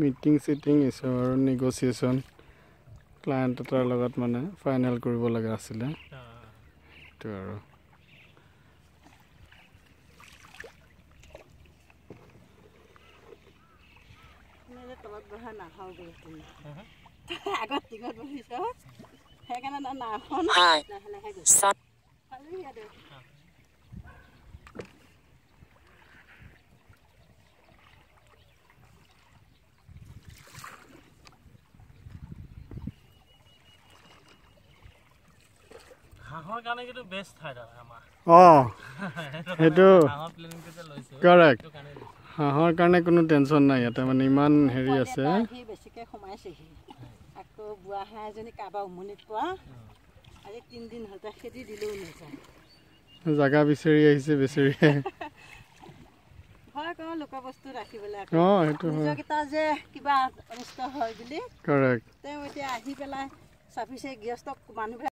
meeting sitting ইছ আৰু নেগোচিয়েশ্যন client এটাৰ লগত মানে ফাইনেল কৰিব লগা আছিলে সেইটো আৰু তলত বহা নাখাও বুলি আগত টিঙত বহিছ সেইকাৰণে নাখন লাহে লাহে গৈছে হাঁহৰ কাৰণে কিন্তু বেষ্ট ঠাই দাদা আমাৰ সেইটো হাঁহৰ প্লেনিংটো যে লৈছো কাৰেক্ট হাঁহৰ কাৰণে কোনো টেনচন নাই ইয়াতে মানে ইমান হেৰি আছে বেছিকৈ সোমাইছেহি আকৌ বুঢ়া হাঁহ এজনী কাৰোবাৰ উমনিত পোৱা আজি 3 দিন হ'ল তাক খেদি দিলেও নাযায় জাগা বিচাৰি আহিছে বেচেৰি ভয় কৰোঁ লোকৰ বস্তু ৰাখিবলৈ সেইটো নিজকেইটা যে কিবা অনিষ্ট হয় বুলি কাৰেক্ট তেওঁ এতিয়া আহি পেলাই চাপিছে গৃহস্থ মানুহ